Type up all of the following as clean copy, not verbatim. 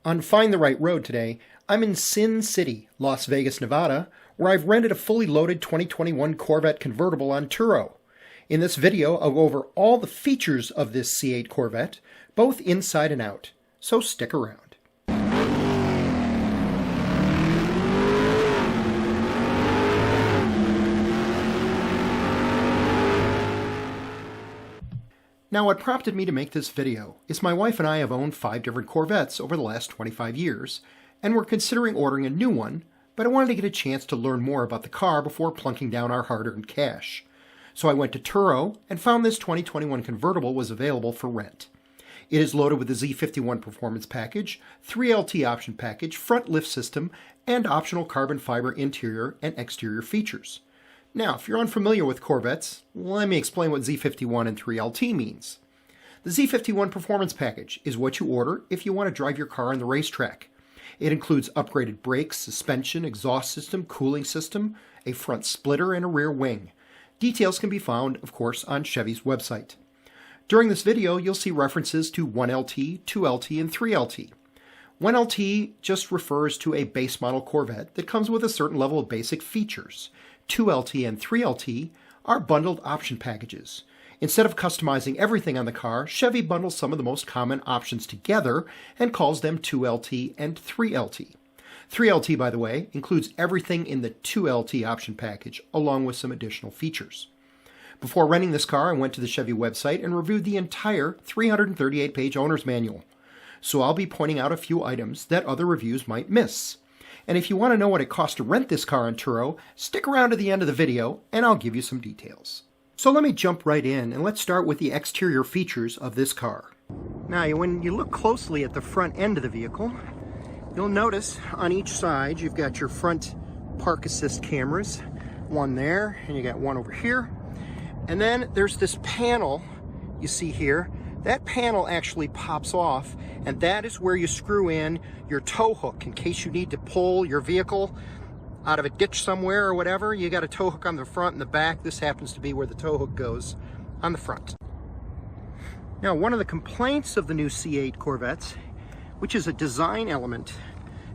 On Find the Right Road today, I'm in Sin City, Las Vegas, Nevada, where I've rented a fully loaded 2021 Corvette Convertible on Turo. In this video, I'll go over all the features of this C8 Corvette, both inside and out, so stick around. Now, what prompted me to make this video is my wife and I have owned 5 different Corvettes over the last 25 years, and we're considering ordering a new one, but I wanted to get a chance to learn more about the car before plunking down our hard-earned cash. So I went to Turo and found this 2021 convertible was available for rent. It is loaded with the Z51 Performance Package, 3LT option package, front lift system, and optional carbon fiber interior and exterior features. Now, if you're unfamiliar with Corvettes, let me explain what Z51 and 3LT means. The Z51 Performance Package is what you order if you want to drive your car on the racetrack. It includes upgraded brakes, suspension, exhaust system, cooling system, a front splitter, and a rear wing. Details can be found, of course, on Chevy's website. During this video, you'll see references to 1LT, 2LT, and 3LT. 1LT just refers to a base model Corvette that comes with a certain level of basic features. 2LT and 3LT are bundled option packages. Instead of customizing everything on the car, Chevy bundles some of the most common options together and calls them 2LT and 3LT. 3LT, by the way, includes everything in the 2LT option package, along with some additional features. Before renting this car, I went to the Chevy website and reviewed the entire 338-page owner's manual. So I'll be pointing out a few items that other reviews might miss. And if you want to know what it costs to rent this car on Turo, stick around to the end of the video and I'll give you some details. So let me jump right in and let's start with the exterior features of this car. Now, when you look closely at the front end of the vehicle, you'll notice on each side you've got your front park assist cameras, one there and you got one over here. And then there's this panel you see here. That panel actually pops off, and that is where you screw in your tow hook in case you need to pull your vehicle out of a ditch somewhere or whatever. You got a tow hook on the front and the back. This happens to be where the tow hook goes, on the front. Now, one of the complaints of the new C8 Corvettes, which is a design element,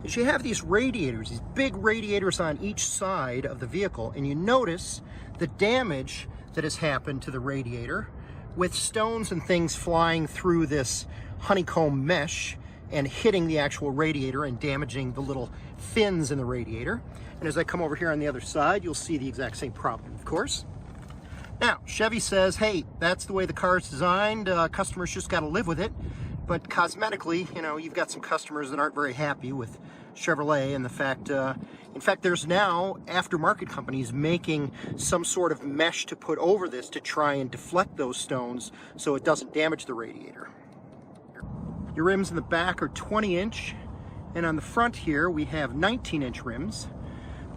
is you have these radiators, these big radiators on each side of the vehicle, and you notice the damage that has happened to the radiator with stones and things flying through this honeycomb mesh and hitting the actual radiator and damaging the little fins in the radiator. And as I come over here on the other side, you'll see the exact same problem, of course. Now, Chevy says, hey, that's the way the car is designed. Customers just got to live with it. But cosmetically, you know, you've got some customers that aren't very happy with Chevrolet and the fact, in fact, there's now aftermarket companies making some sort of mesh to put over this to try and deflect those stones so it doesn't damage the radiator. Your rims in the back are 20-inch, and on the front here we have 19-inch rims.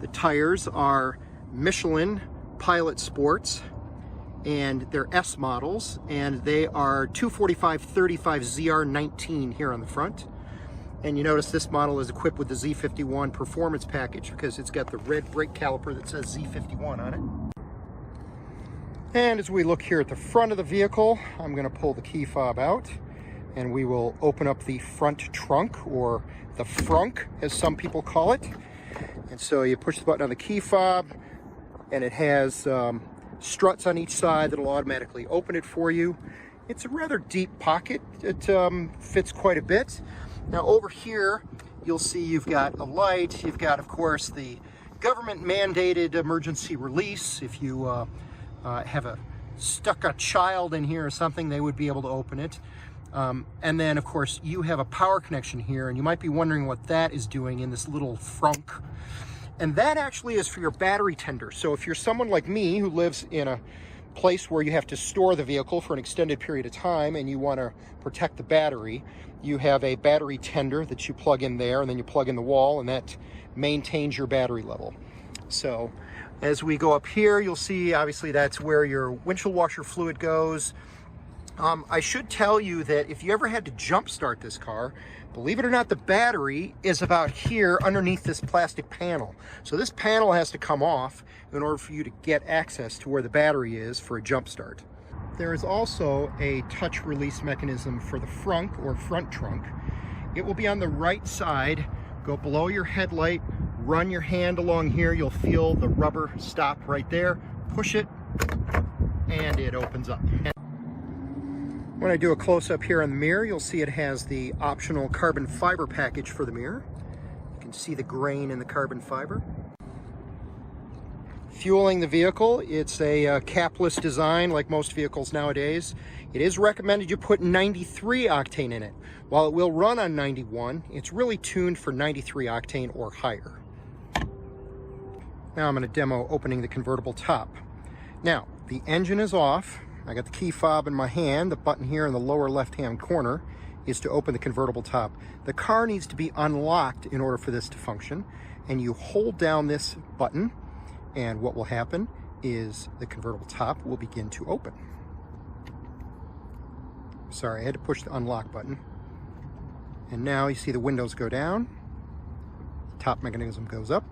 The tires are Michelin Pilot Sports, and they're S models, and they are 245/35 ZR19 here on the front. And you notice this model is equipped with the Z51 Performance Package because it's got the red brake caliper that says Z51 on it. And as we look here at the front of the vehicle, I'm going to pull the key fob out and we will open up the front trunk, or the frunk as some people call it. And so you push the button on the key fob and it has struts on each side that'll automatically open it for you. It's a rather deep pocket. It fits quite a bit. Now over here, you'll see you've got a light. You've got, of course, the government-mandated emergency release. If you have stuck a child in here or something, they would be able to open it. And then, of course, you have a power connection here, and you might be wondering what that is doing in this little frunk. And that actually is for your battery tender. So if you're someone like me who lives in a place where you have to store the vehicle for an extended period of time and you want to protect the battery, you have a battery tender that you plug in there, and then you plug in the wall, and that maintains your battery level. So as we go up here, you'll see obviously that's where your windshield washer fluid goes. I should tell you that if you ever had to jump start this car, believe it or not, the battery is about here underneath this plastic panel. So this panel has to come off in order for you to get access to where the battery is for a jump start. There is also a touch release mechanism for the frunk or front trunk, It will be on the right side. Go below your headlight, run your hand along here. You'll feel the rubber stop right there. Push it, and it opens up. When I do a close-up here on the mirror, you'll see it has the optional carbon fiber package for the mirror. You can see the grain in the carbon fiber. Fueling the vehicle, it's a capless design like most vehicles nowadays. It is recommended you put 93 octane in it. While it will run on 91, it's really tuned for 93 octane or higher. Now I'm going to demo opening the convertible top. Now, the engine is off. I got the key fob in my hand. The button here in the lower left-hand corner is to open the convertible top. The car needs to be unlocked in order for this to function, and you hold down this button, and what will happen is the convertible top will begin to open. Sorry, I had to push the unlock button. And now you see the windows go down, the top mechanism goes up,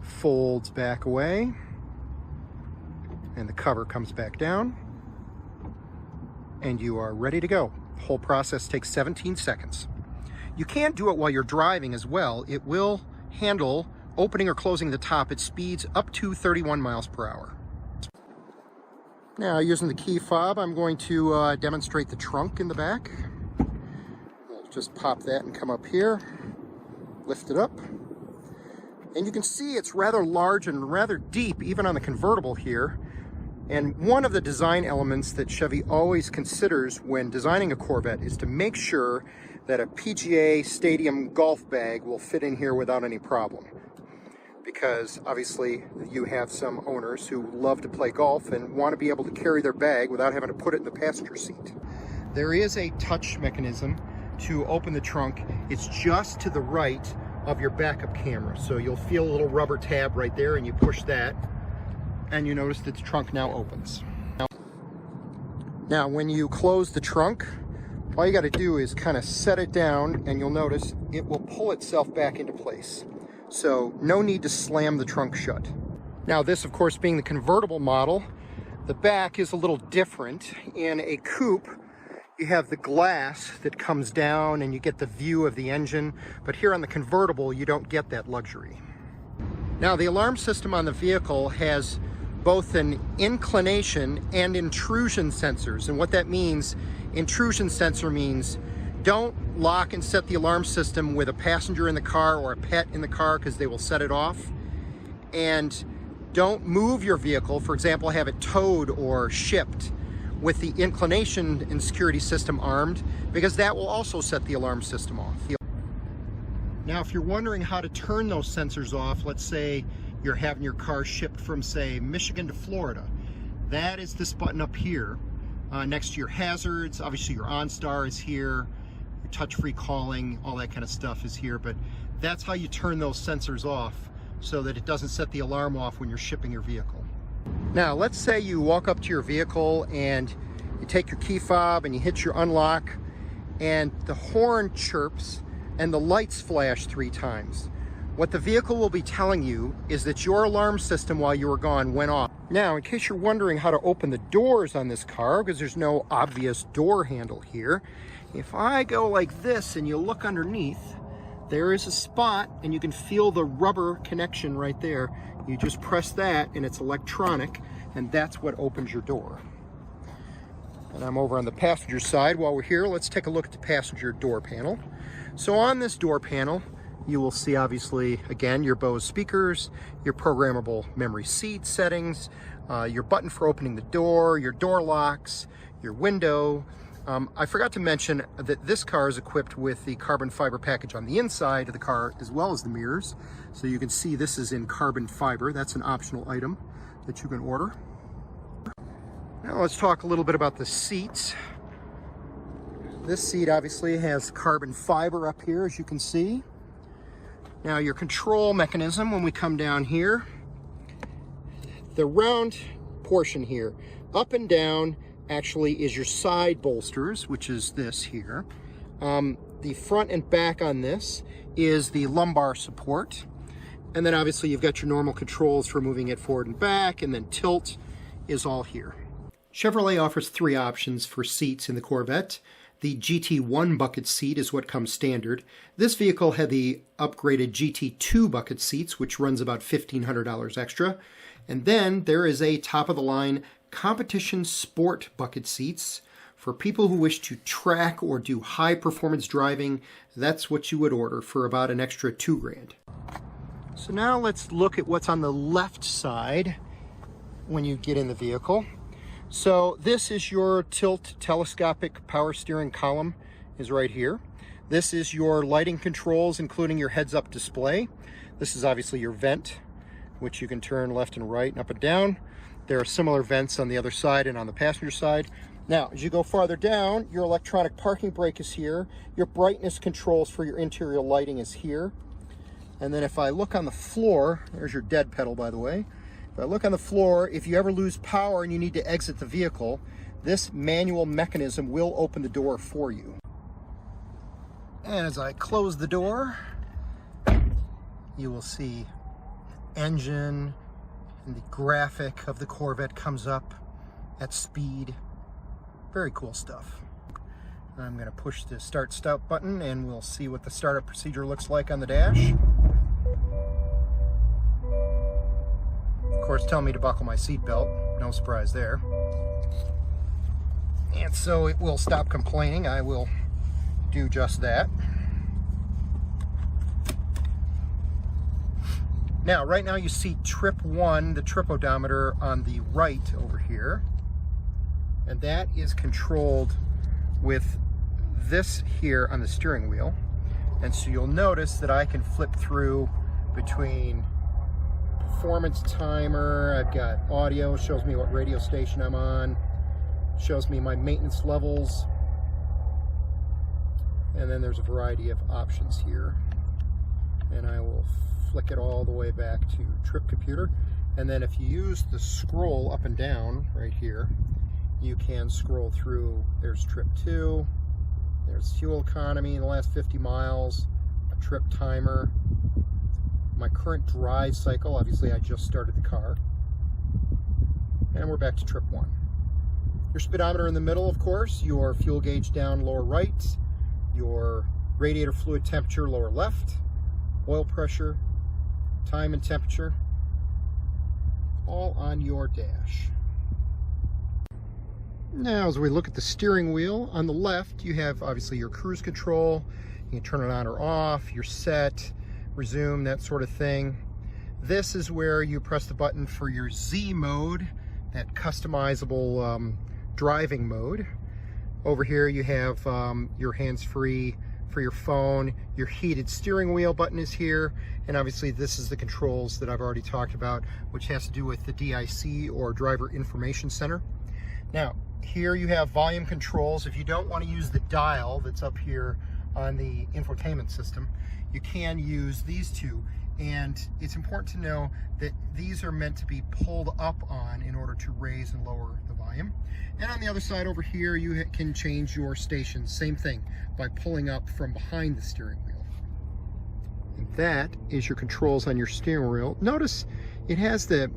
folds back away, and the cover comes back down, and you are ready to go. The whole process takes 17 seconds. You can do it while you're driving as well. It will handle opening or closing the top at speeds up to 31 miles per hour. Now, using the key fob, I'm going to demonstrate the trunk in the back. We'll just pop that and come up here, lift it up. And you can see it's rather large and rather deep, even on the convertible here. And one of the design elements that Chevy always considers when designing a Corvette is to make sure that a PGA Stadium golf bag will fit in here without any problem. Because obviously you have some owners who love to play golf and want to be able to carry their bag without having to put it in the passenger seat. There is a touch mechanism to open the trunk. It's just to the right of your backup camera. So you'll feel a little rubber tab right there, and you push that, and you notice that the trunk now opens. Now, when you close the trunk, all you got to do is kind of set it down, and you'll notice it will pull itself back into place. So no need to slam the trunk shut. Now, this, of course, being the convertible model, the back is a little different. In a coupe, you have the glass that comes down and you get the view of the engine, but here on the convertible, you don't get that luxury. Now, the alarm system on the vehicle has both an inclination and intrusion sensors. And what that means, intrusion sensor means don't lock and set the alarm system with a passenger in the car or a pet in the car, because they will set it off. And don't move your vehicle, for example, have it towed or shipped with the inclination and security system armed, because that will also set the alarm system off. Now, if you're wondering how to turn those sensors off, let's say you're having your car shipped from, say, Michigan to Florida. That is this button up here next to your hazards. Obviously, your OnStar is here, your touch-free calling, all that kind of stuff is here, but that's how you turn those sensors off so that it doesn't set the alarm off when you're shipping your vehicle. Now, let's say you walk up to your vehicle and you take your key fob and you hit your unlock, and the horn chirps and the lights flash 3 times. What the vehicle will be telling you is that your alarm system while you were gone went off. Now, in case you're wondering how to open the doors on this car, because there's no obvious door handle here, if I go like this and you look underneath, there is a spot and you can feel the rubber connection right there. You just press that and it's electronic, and that's what opens your door. And I'm over on the passenger side. While we're here, let's take a look at the passenger door panel. So on this door panel, you will see, obviously, again, your Bose speakers, your programmable memory seat settings, your button for opening the door, your door locks, your window. I forgot to mention that this car is equipped with the carbon fiber package on the inside of the car, as well as the mirrors. So you can see this is in carbon fiber. That's an optional item that you can order. Now let's talk a little bit about the seats. This seat obviously has carbon fiber up here, as you can see. Now, your control mechanism, when we come down here, the round portion here, up and down, actually is your side bolsters, which is this here. The front and back on this is the lumbar support. And then obviously you've got your normal controls for moving it forward and back, and then tilt is all here. Chevrolet offers 3 options for seats in the Corvette. The GT1 bucket seat is what comes standard. This vehicle had the upgraded GT2 bucket seats, which runs about $1,500 extra. And then there is a top-of-the-line competition sport bucket seats. For people who wish to track or do high-performance driving, that's what you would order for about an extra $2,000. So now let's look at what's on the left side when you get in the vehicle. So this is your tilt telescopic power steering column is right here. This is your lighting controls, including your heads-up display. This is obviously your vent, which you can turn left and right and up and down. There are similar vents on the other side and on the passenger side. Now, as you go farther down, your electronic parking brake is here. Your brightness controls for your interior lighting is here. And then if I look on the floor, there's your dead pedal, by the way. If I look on the floor, if you ever lose power and you need to exit the vehicle, this manual mechanism will open the door for you. And as I close the door, you will see engine, and the graphic of the Corvette comes up at speed. Very cool stuff. I'm going to push the start button and we'll see what the startup procedure looks like on the dash. Of course, tell me to buckle my seatbelt. No surprise there. And so it will stop complaining. I will do just that. Now, right now you see trip 1, the trip odometer on the right over here. And that is controlled with this here on the steering wheel. And so you'll notice that I can flip through between performance timer, I've got audio, shows me what radio station I'm on, shows me my maintenance levels, and then there's a variety of options here. And I will flick it all the way back to trip computer. And then if you use the scroll up and down right here, you can scroll through. There's trip 2, there's fuel economy in the last 50 miles, a trip timer, my current drive cycle. Obviously I just started the car, and we're back to trip 1. Your speedometer in the middle, of course, your fuel gauge down lower right, your radiator fluid temperature lower left, oil pressure, time and temperature, all on your dash. Now, as we look at the steering wheel, on the left, you have obviously your cruise control. You can turn it on or off, your set, resume, that sort of thing. This is where you press the button for your Z mode, that customizable driving mode. Over here you have your hands-free for your phone. Your heated steering wheel button is here, and obviously this is the controls that I've already talked about, which has to do with the DIC, or Driver Information Center. Now, here you have volume controls. If you don't want to use the dial that's up here on the infotainment system, you can use these two. And it's important to know that these are meant to be pulled up on in order to raise and lower the volume. And on the other side over here, you can change your station, same thing, by pulling up from behind the steering wheel. And that is your controls on your steering wheel. Notice it has the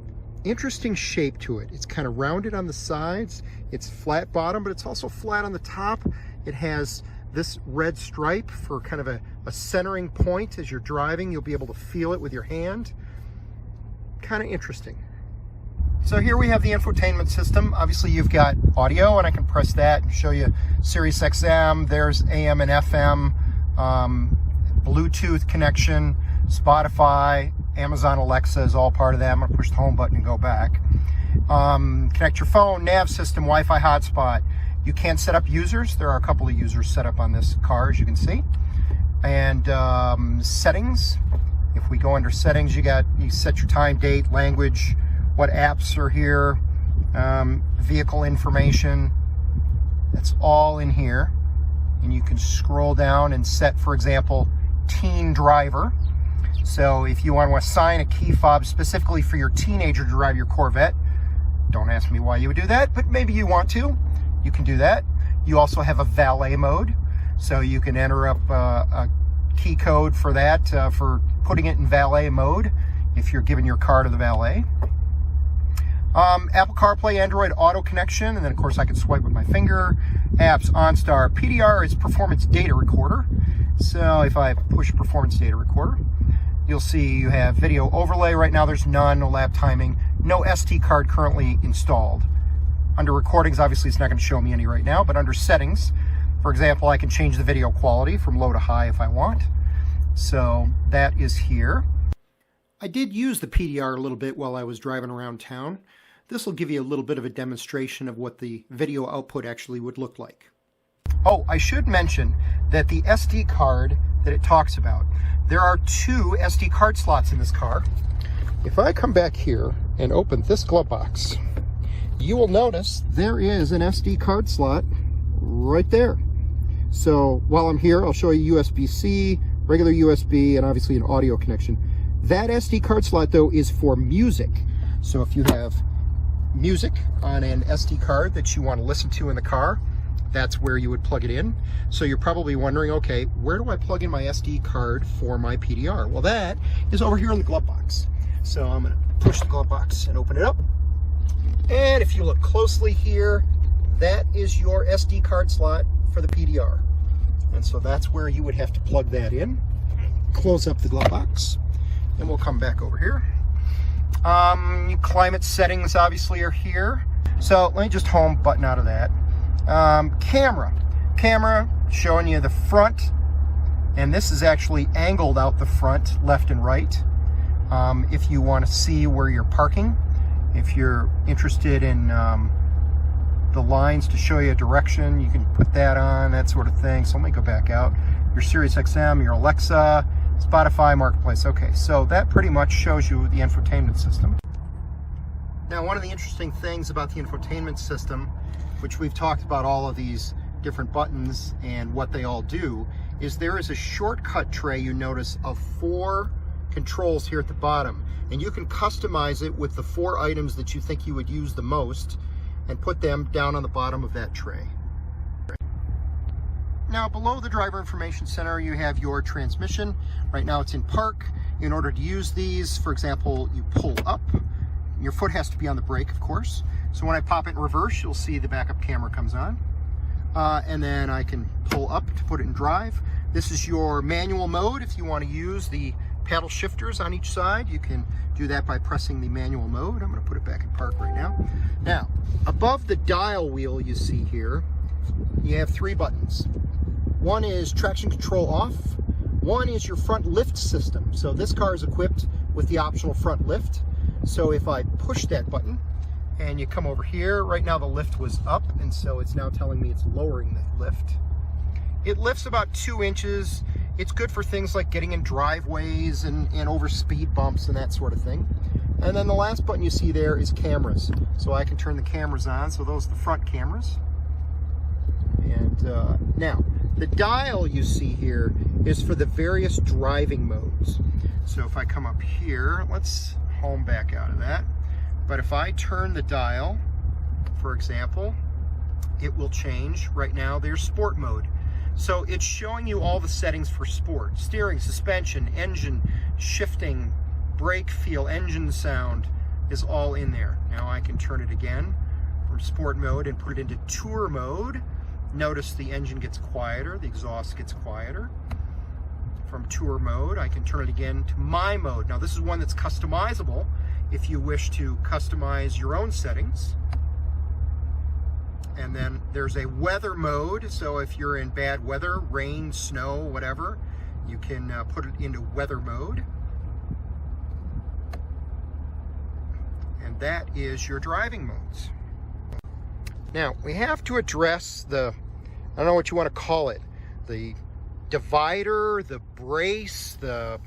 interesting shape to it. It's kind of rounded on the sides. It's flat bottom, but it's also flat on the top. It has this red stripe for kind of a centering point as you're driving. You'll be able to feel it with your hand. Kind of interesting. So here we have the infotainment system. Obviously you've got audio, and I can press that and show you Sirius XM. There's AM and FM, Bluetooth connection, Spotify, Amazon Alexa is all part of that. I'm going to push the home button and go back. Connect your phone, nav system, Wi-Fi hotspot. You can set up users. There are a couple of users set up on this car, as you can see. And settings. If we go under settings, you set your time, date, language, what apps are here, vehicle information. That's all in here. And you can scroll down and set, for example, teen driver. So if you want to assign a key fob specifically for your teenager to drive your Corvette, don't ask me why you would do that, but maybe you want to. You can do that. You also have a valet mode, so you can enter up a key code for that, for putting it in valet mode if you're giving your car to the valet. Apple CarPlay, Android Auto connection, and then of course I can swipe with my finger. Apps, OnStar. PDR is Performance Data Recorder. So if I push Performance Data Recorder, you'll see you have video overlay. Right now there's none, no lap timing, no SD card currently installed. Under recordings, obviously it's not going to show me any right now, but under settings, for example, I can change the video quality from low to high if I want. So that is here. I did use the PDR a little bit while I was driving around town. This will give you a little bit of a demonstration of what the video output actually would look like. Oh, I should mention that the SD card that it talks about, there are 2 SD card slots in this car. If I come back here and open this glove box, you will notice there is an SD card slot right there. So while I'm here, I'll show you USB-C, regular USB, and obviously an audio connection. That SD card slot, though, is for music. So if you have music on an SD card that you want to listen to in the car, that's where you would plug it in. So you're probably wondering, okay, where do I plug in my SD card for my PDR? Well, that is over here in the glove box. So I'm going to push the glove box and open it up. And if you look closely here, that is your SD card slot for the PDR. And so that's where you would have to plug that in. Close up the glove box, and we'll come back over here. Climate settings obviously are here. So let me just home button out of that. Camera showing you the front, and this is actually angled out the front, left and right. If you want to see where you're parking, if you're interested in the lines to show you a direction, you can put that on, that sort of thing. So let me go back out. Your Sirius XM, your Alexa, Spotify, Marketplace. Okay, so that pretty much shows you the infotainment system. Now, one of the interesting things about the infotainment system, which we've talked about all of these different buttons and what they all do, is there is a shortcut tray, you notice, of 4 controls here at the bottom. And you can customize it with the 4 items that you think you would use the most and put them down on the bottom of that tray. Now, below the driver information center, you have your transmission. Right now it's in park. In order to use these, for example, you pull up. Your foot has to be on the brake, of course. So when I pop it in reverse, you'll see the backup camera comes on. And then I can pull up to put it in drive. This is your manual mode. If you want to use the paddle shifters on each side, you can do that by pressing the manual mode. I'm going to put it back in park right now. Now, above the dial wheel you see here, you have 3 buttons. One is traction control off. One is your front lift system. So this car is equipped with the optional front lift. So if I push that button and you come over here, right now the lift was up, and so it's now telling me it's lowering the lift. It lifts about 2 inches. It's good for things like getting in driveways and over speed bumps and that sort of thing. And then the last button you see there is cameras. So I can turn the cameras on. So those are the front cameras. And now, the dial you see here is for the various driving modes. So if I come up here, let's home back out of that. But if I turn the dial, for example, it will change. Right now there's sport mode. So it's showing you all the settings for sport. Steering, suspension, engine, shifting, brake feel, engine sound is all in there. Now I can turn it again from sport mode and put it into tour mode. Notice the engine gets quieter, the exhaust gets quieter. From tour mode, I can turn it again to my mode. Now this is one that's customizable if you wish to customize your own settings. And then there's a weather mode, so if you're in bad weather, rain, snow, whatever, you can put it into weather mode. And that is your driving modes. Now, we have to address the, I don't know what you want to call it, the divider, the brace, the,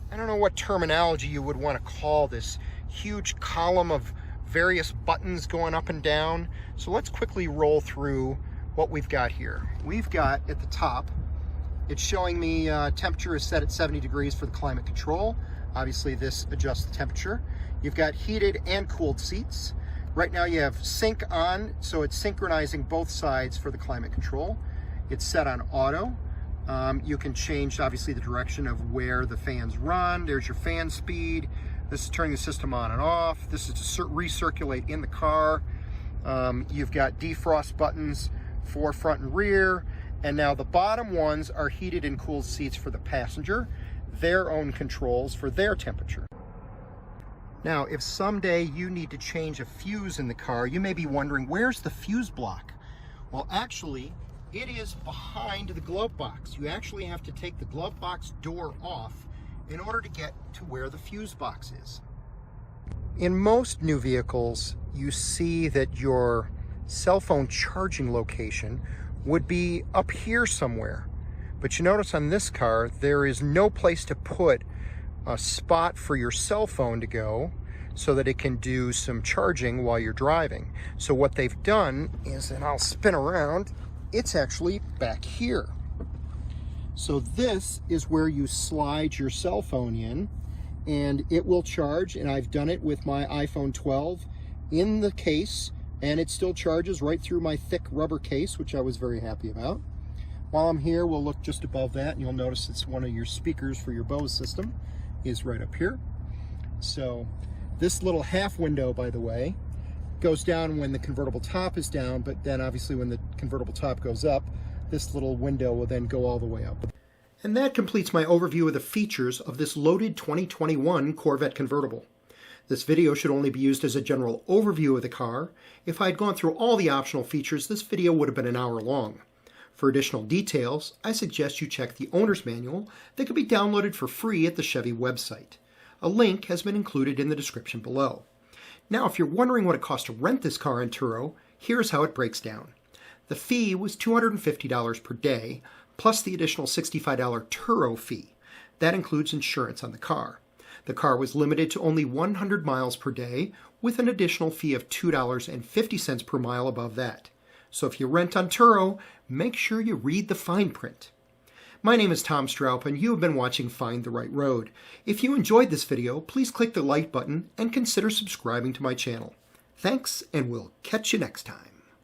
I don't know what terminology you would want to call this huge column of various buttons going up and down. So let's quickly roll through what we've got here. We've got at the top, it's showing me temperature is set at 70 degrees for the climate control. Obviously this adjusts the temperature. You've got heated and cooled seats. Right now you have sync on, so it's synchronizing both sides for the climate control. It's set on auto. You can change obviously the direction of where the fans run. There's your fan speed. This is turning the system on and off. This is to recirculate in the car. You've got defrost buttons for front and rear. And now the bottom ones are heated and cooled seats for the passenger, their own controls for their temperature. Now, if someday you need to change a fuse in the car, you may be wondering, where's the fuse block? Well, actually, it is behind the glove box. You actually have to take the glove box door off in order to get to where the fuse box is. In most new vehicles, you see that your cell phone charging location would be up here somewhere. But you notice on this car, there is no place to put a spot for your cell phone to go so that it can do some charging while you're driving. So what they've done is, and I'll spin around, it's actually back here. So this is where you slide your cell phone in and it will charge, and I've done it with my iPhone 12 in the case, and it still charges right through my thick rubber case, which I was very happy about. While I'm here, we'll look just above that, and you'll notice it's one of your speakers for your Bose system is right up here. So this little half window, by the way, goes down when the convertible top is down, but then obviously when the convertible top goes up, this little window will then go all the way up. And that completes my overview of the features of this loaded 2021 Corvette convertible. This video should only be used as a general overview of the car. If I had gone through all the optional features, this video would have been an hour long. For additional details, I suggest you check the owner's manual that can be downloaded for free at the Chevy website. A link has been included in the description below. Now, if you're wondering what it costs to rent this car in Turo, here's how it breaks down. The fee was $250 per day, plus the additional $65 Turo fee. That includes insurance on the car. The car was limited to only 100 miles per day, with an additional fee of $2.50 per mile above that. So if you rent on Turo, make sure you read the fine print. My name is Tom Stroup, and you have been watching Find the Right Road. If you enjoyed this video, please click the like button and consider subscribing to my channel. Thanks, and we'll catch you next time.